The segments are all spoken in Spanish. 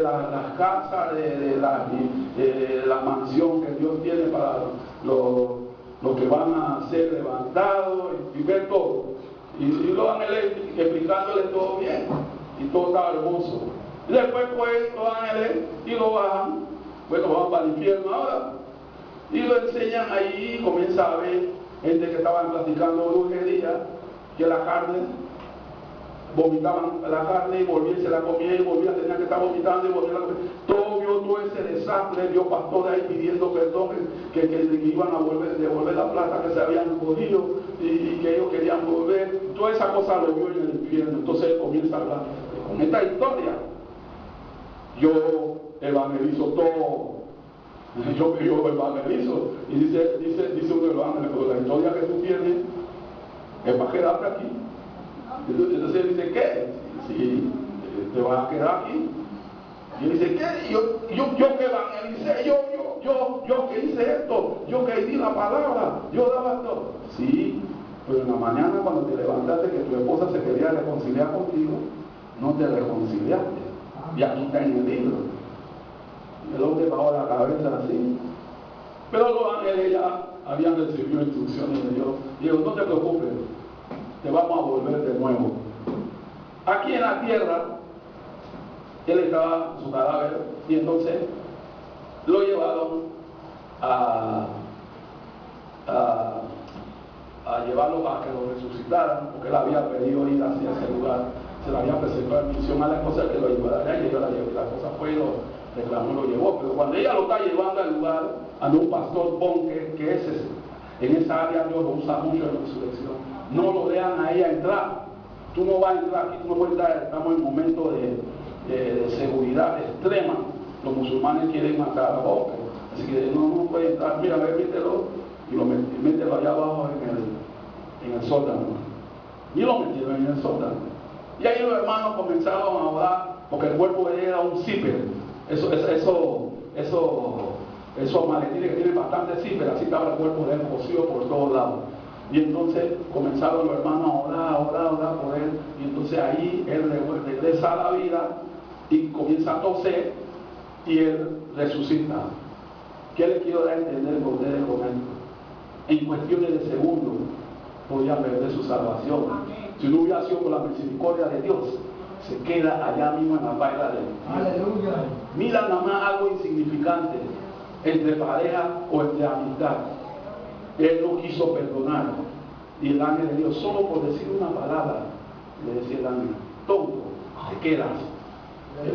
las casas, de la mansión que Dios tiene para los que van a ser levantados, y ver todo. Y los ángeles explicándole todo bien, y todo estaba hermoso. Y después pues los ángeles y lo bajan, bueno, van para el infierno ahora, y lo enseñan ahí, y comienza a ver gente que estaban platicando brujería, que la carne, vomitaban la carne y volvían, se la comían y volvían, tenían que estar vomitando y volvían a comer. Todo vio todo ese desastre, vio pastores ahí pidiendo perdón, que iban a devolver la plata que se habían cogido y que ellos querían volver. Toda esa cosa lo vio en el infierno. Entonces él comienza a hablar con esta historia. Yo evangelizo todo. Yo evangelizo. Y dice uno de los ángeles, pero la historia que tú tienes es para quedarte aquí. Entonces él dice, ¿qué? Sí, te vas a quedar aquí. Y él dice, ¿qué? Yo que evangelicé, yo que hice esto, yo que di la palabra, yo daba esto. Sí, pero en la mañana cuando te levantaste que tu esposa se quería reconciliar contigo, no te reconciliaste. Y aquí está en el libro. El hombre bajó la cabeza así. Pero los ángeles ya habían recibido instrucciones de Dios. Y dijo, no te preocupes, te vamos a volver de nuevo. Aquí en la tierra, él estaba en su cadáver, y entonces lo llevaron a llevarlo a que lo resucitaran, porque él había pedido ir hacia ese lugar, se le había presentado en misión a la esposa que lo ayudara, y ella la esposa fue y lo reclamó, lo llevó. Pero cuando ella lo está llevando al lugar, a un pastor Bon, que es en esa área Dios lo usa mucho en la resurrección, no lo dejan a ella entrar. Tú no vas a entrar aquí, tú no puedes entrar. Estamos en un momento de seguridad extrema. Los musulmanes quieren matar a Bon, así que no puede entrar. Mira, mételo y mételo allá abajo en el sótano. Y lo metieron en el sótano. Y ahí los hermanos comenzaron a orar, porque el cuerpo de él era un zipper. Esos maletines que tienen bastante zipper, así estaba el cuerpo de él cosido por todos lados. Y entonces comenzaron los hermanos a orar por él. Y entonces ahí él regresa a la vida y comienza a toser y él resucita. ¿Qué les quiero dar a entender con ustedes con esto? En cuestiones de segundos podían perder su salvación. Si no hubiera sido por la misericordia de Dios, se queda allá mismo en la paila de Dios. Aleluya. Mira nada más algo insignificante entre pareja o entre amistad. Él no quiso perdonar. Y el ángel de Dios, solo por decir una palabra, le decía el ángel, tonto, te quedas.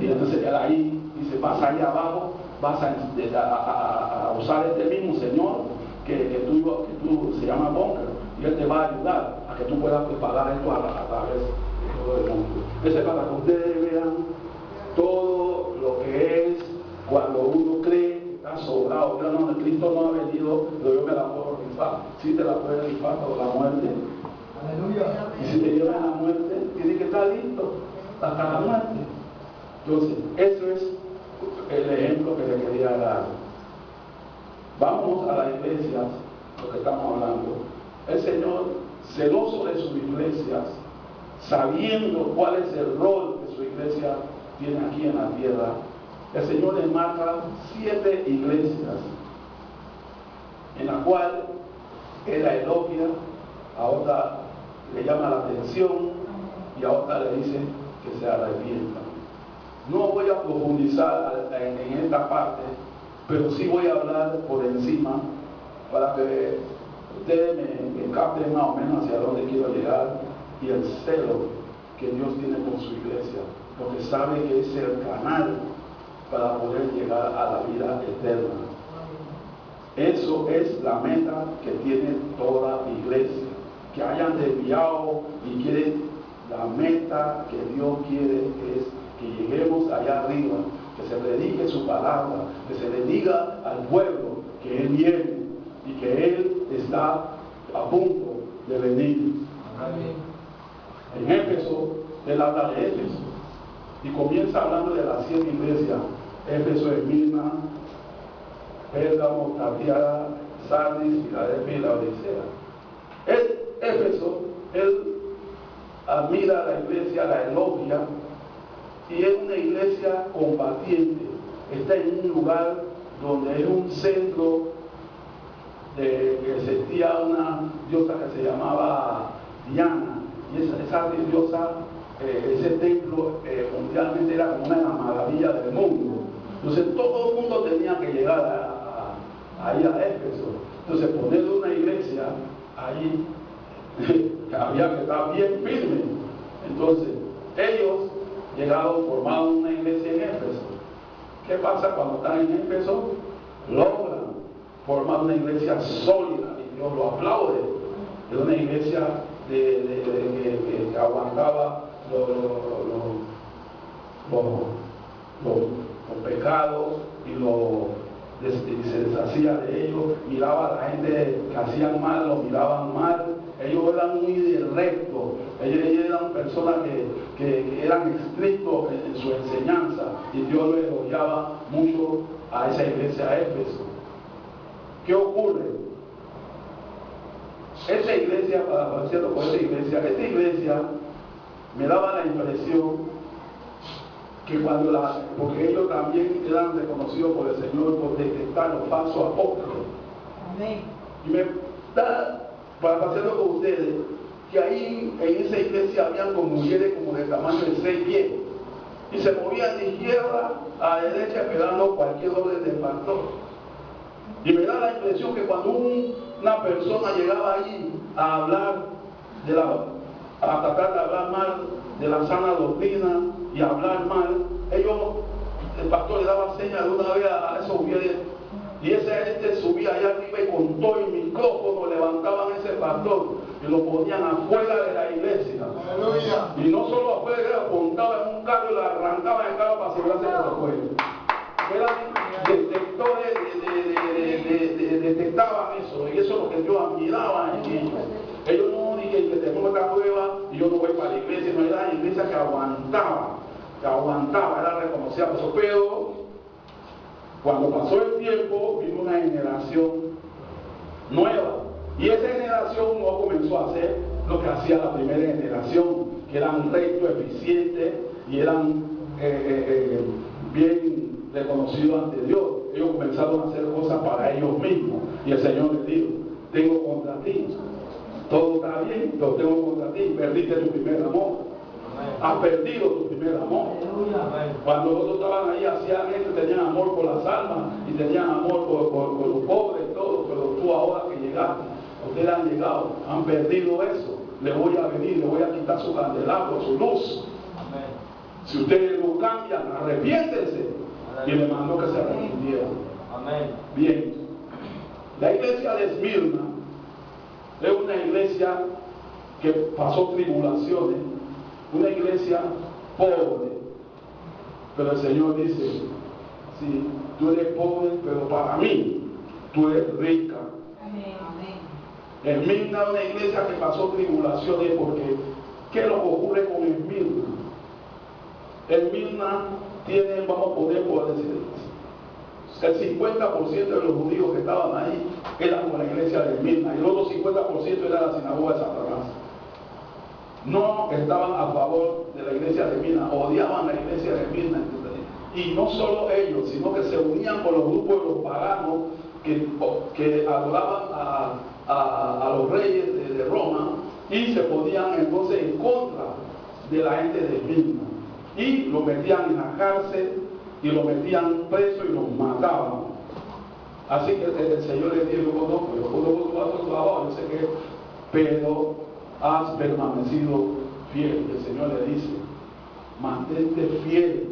Y entonces él ahí dice, vas allá abajo, vas a usar este mismo Señor que tú se llama Bunker, y Él te va a ayudar a que tú puedas preparar esto a través de todo el mundo. Ese es para que ustedes vean todo lo que es cuando uno cree que está sobrado. No, Cristo no ha venido, pero yo me la puedo rifar. Sí te la puedes rifar por la muerte. Aleluya. Y si te llevan a la muerte, tienes que estar listo hasta la muerte. Entonces, eso es el ejemplo que le quería dar. Vamos a las iglesias, lo que estamos hablando. El Señor, celoso de sus iglesias, sabiendo cuál es el rol que su iglesia tiene aquí en la tierra, el Señor le marca 7 iglesias en la cual Él la elogia, a otra le llama la atención y a otra le dice que se arrepienta. No voy a profundizar en esta parte, pero sí voy a hablar por encima para que ustedes me capten más o menos hacia dónde quiero llegar y el celo que Dios tiene con su iglesia, porque sabe que es el canal para poder llegar a la vida eterna. Eso es la meta que tiene toda iglesia, que hayan desviado y quieren, la meta que Dios quiere es que lleguemos allá arriba, que se predique su palabra, que se le diga al pueblo que Él viene y que Él está a punto de venir. En Éfeso, Él habla de Éfeso y comienza hablando de las 7 iglesias. Éfeso, Esmirna, Pérgamo, Tiatira, Sardis, Filadelfia y la Odisea. Éfeso, él admira a la iglesia, la elogia, y es una iglesia combatiente. Está en un lugar donde es un centro que existía una diosa que se llamaba Diana, y esa diosa, ese templo mundialmente era como una de las maravillas del mundo. Entonces todo el mundo tenía que llegar ahí a Éfeso. Entonces poner una iglesia ahí había que estar bien firme. Entonces ellos llegaron, formaron una iglesia en Éfeso. ¿Qué pasa cuando están en Éfeso? Logran formar una iglesia sólida y Dios lo aplaude. Es una iglesia que aguantaba los pecados y se deshacía de ellos, miraba a la gente que hacían mal, lo miraban mal. Ellos eran muy directos, ellos eran personas que eran estrictos en su enseñanza, y Dios lo elogiaba mucho a esa iglesia a Éfeso. ¿Qué ocurre? Esta iglesia, esta iglesia me daba la impresión que porque ellos también eran reconocidos por el Señor por detectar los falsos apóstoles. Amén. Y me da, para pasarlo con ustedes, que ahí en esa iglesia habían como mujeres como de tamaño de 6 pies, y se movían de izquierda a derecha esperando cualquier orden del pastor. Y me da la impresión que cuando una persona llegaba allí a hablar a tratar de hablar mal de la sana doctrina y a hablar mal, el pastor le daba señas de una vez a esos mujeres, y esa gente subía allá arriba y con todo el micrófono levantaban a ese pastor y lo ponían afuera de la iglesia. ¡Aleluya! Y no solo afuera, lo montaban en un carro y lo arrancaban el carro para asegurarse que se fuera. Eran detectores, detectaban eso, y eso es lo que yo admiraba en ellos. Ellos no dijeron que tenemos esta prueba y yo no voy para la iglesia, no, era la iglesia que aguantaba, era reconocida por eso. Pero cuando pasó el tiempo, vino una generación nueva, y esa generación no comenzó a hacer lo que hacía la primera generación, que eran rectos, eficientes y eran bien reconocidos ante Dios. Ellos comenzaron a hacer cosas para ellos mismos, y el Señor les dijo: tengo contra ti, todo está bien, pero tengo contra ti, perdiste tu primer amor. Has perdido tu primer amor. Cuando los otros estaban ahí, hacían esto, tenían amor por las almas y tenían amor por los pobres y todo, pero tú ahora que llegaste, ustedes han llegado, han perdido eso. Le voy a venir, le voy a quitar su candelabro, su luz. Si ustedes no cambian, arrepiéntense. Y le mandó que se arrepintieran. Bien, la iglesia de Esmirna es una iglesia que pasó tribulaciones, una iglesia pobre, pero el Señor dice: sí, tú eres pobre, pero para mí tú eres rica. Esmirna es una iglesia que pasó tribulaciones, porque ¿qué es lo que ocurre con Esmirna? Esmirna tiene, vamos a poder decir, el 50% de los judíos que estaban ahí eran como la iglesia de Esmirna, y el otro 50% era la sinagoga de Satanás. No estaban a favor de la iglesia de Esmirna, odiaban la iglesia de Esmirna. Y no solo ellos, sino que se unían con los grupos de los paganos que adoraban a los reyes de Roma, y se ponían entonces en contra de la gente de Esmirna, y lo metían en la cárcel y lo metían preso y los mataban. Así que el Señor le dijo: yo conozco tu trabajo, yo sé que, pero has permanecido fiel. El Señor le dice: mantente fiel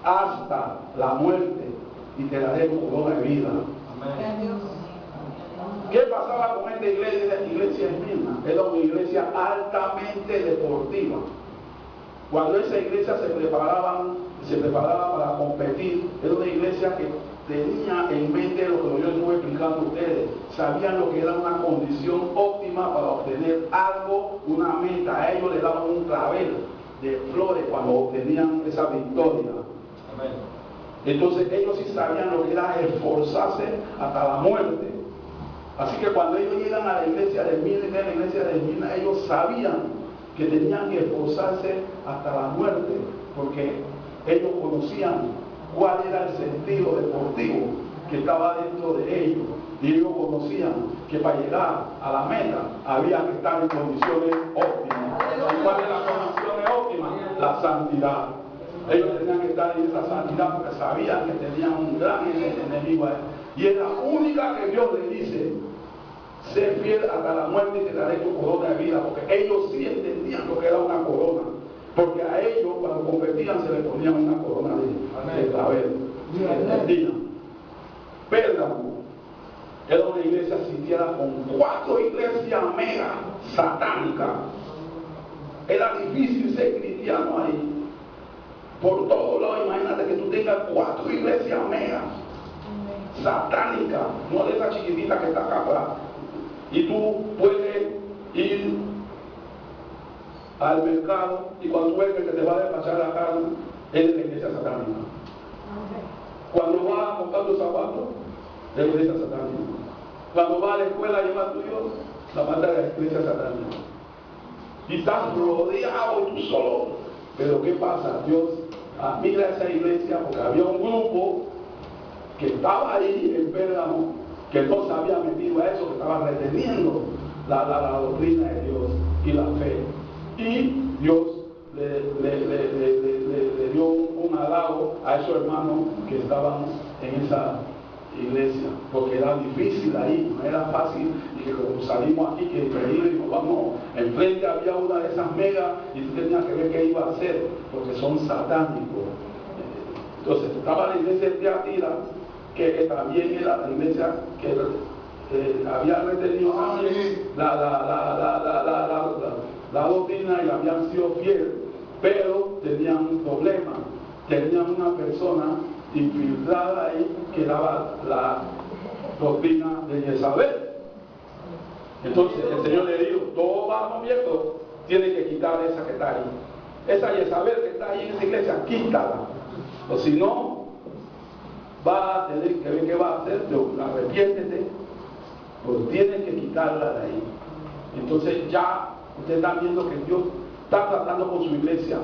hasta la muerte y te daré corona de vida. Amén. ¿Qué pasaba con esta iglesia Esmirna? Era una iglesia altamente deportiva. Cuando esa iglesia se preparaba para competir, era una iglesia que tenía en mente lo que yo les voy explicando a ustedes. Sabían lo que era una condición óptima para obtener algo, una meta. A ellos les daban un clavel de flores cuando obtenían esa victoria. Amén. Entonces ellos sí sabían lo que era esforzarse hasta la muerte. Así que cuando ellos llegan a la iglesia de Esmirna, ellos sabían que tenían que esforzarse hasta la muerte, porque ellos conocían cuál era el sentido deportivo que estaba dentro de ellos. Y ellos conocían que para llegar a la meta había que estar en condiciones óptimas. ¿Y cuáles eran las condiciones óptimas? La santidad. Ellos tenían que estar en esa santidad porque sabían que tenían un gran enemigo ahí. Y es la única que Dios le dice: sé fiel hasta la muerte y te daré tu corona de vida, porque ellos sí entendían lo que era una corona, porque a ellos cuando competían se les ponían una corona de clavel, entendían. Pérgamo era una iglesia sitiada con 4 iglesias mega satánicas. Era difícil ser cristiano ahí, por todos lados. Imagínate que tú tengas 4 iglesias mega satánicas, no de esa chiquitita que está acá atrás. Y tú puedes ir al mercado y cuando tú ves que te va a despachar la carne, es de la iglesia satánica. Cuando vas a comprar tus zapatos, es de la iglesia satánica. Cuando vas a la escuela a llevar a tu hijo, la manda de la iglesia satánica. Y estás rodeado tú solo. Pero ¿qué pasa? Dios admira esa iglesia porque había un grupo que estaba ahí en Pérgamo, que no se había metido a eso, que estaba reteniendo la doctrina de Dios y la fe. Y Dios le dio un halago a esos hermanos que estaban en esa iglesia, porque era difícil ahí, no era fácil. Y que como salimos aquí, que increíble, y nos vamos, enfrente había una de esas megas y tú tenías que ver qué iba a hacer, porque son satánicos. Entonces estaba la iglesia de Tiatira, que también era la iglesia que había retenido también la doctrina y habían sido fieles, pero tenían un problema. Tenían una persona infiltrada ahí que daba la doctrina de Jezabel. Entonces el Señor le dijo: todo varón viejo tiene que quitar esa que está ahí. Esa Jezabel que está ahí en esa iglesia, quítala. O si no, va a tener que ver qué va a hacer. Arrepiéntete, pues tienes que quitarla de ahí. Entonces ya ustedes están viendo que Dios está tratando con su iglesia,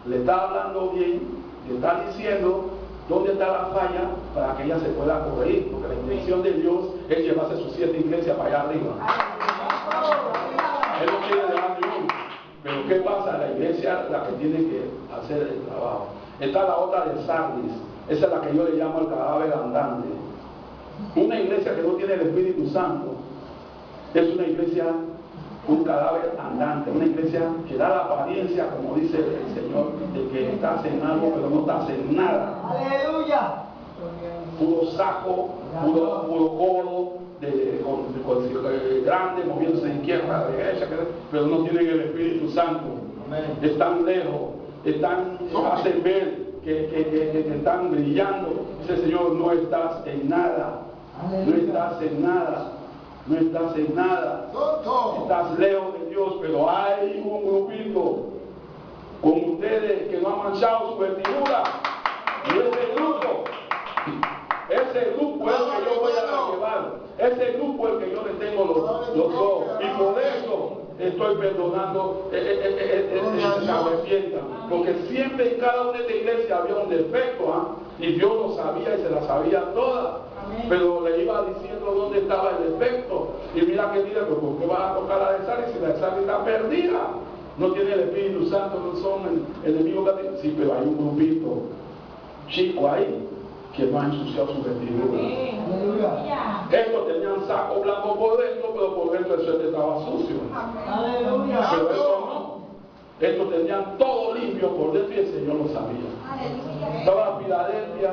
le está hablando bien, le está diciendo dónde está la falla para que ella se pueda corregir, porque la intención de Dios es llevarse sus 7 iglesias para allá arriba. Él no quiere dejar ni uno. Pero ¿qué pasa? La iglesia es la que tiene que hacer el trabajo. Está la otra de Sardis, esa es la que yo le llamo el cadáver andante. Una iglesia que no tiene el Espíritu Santo es una iglesia, un cadáver andante, una iglesia que da la apariencia, como dice el Señor, de que estás en algo, pero no estás en nada. ¡Aleluya! Puro saco, puro codo, grande, moviéndose de izquierda a derecha, pero no tienen el Espíritu Santo. Están lejos, hacen ver que están brillando. Dice el Señor: no estás en nada, no estás en nada. No estás en nada, estás lejos de Dios. Pero hay un grupito con ustedes que no han manchado su vestidura, y ese grupo es el que yo voy a llevar, ese grupo es el que yo le tengo los ojos, y por eso estoy perdonando se arrepientan, porque siempre en cada una de las iglesias había un defecto, y Dios lo sabía y se la sabía todas. Pero le iba diciendo dónde estaba el defecto. Y mira que mira, pues ¿por qué vas a tocar la de Sardis si la de Sardis está perdida? No tiene el Espíritu Santo, no son enemigos que tienen. Sí, pero hay un grupito chico ahí que no ha ensuciado su vestidura. Estos tenían saco blanco por dentro, pero por dentro el suéter estaba sucio. Aleluya. Pero estos no. Estos tenían todo limpio por dentro y el Señor lo sabía. Estaba Filadelfia,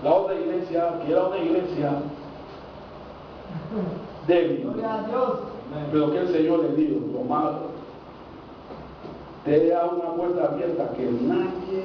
la otra iglesia, que era una iglesia débil, pero que el Señor le dijo: tomad, te da una puerta abierta que nadie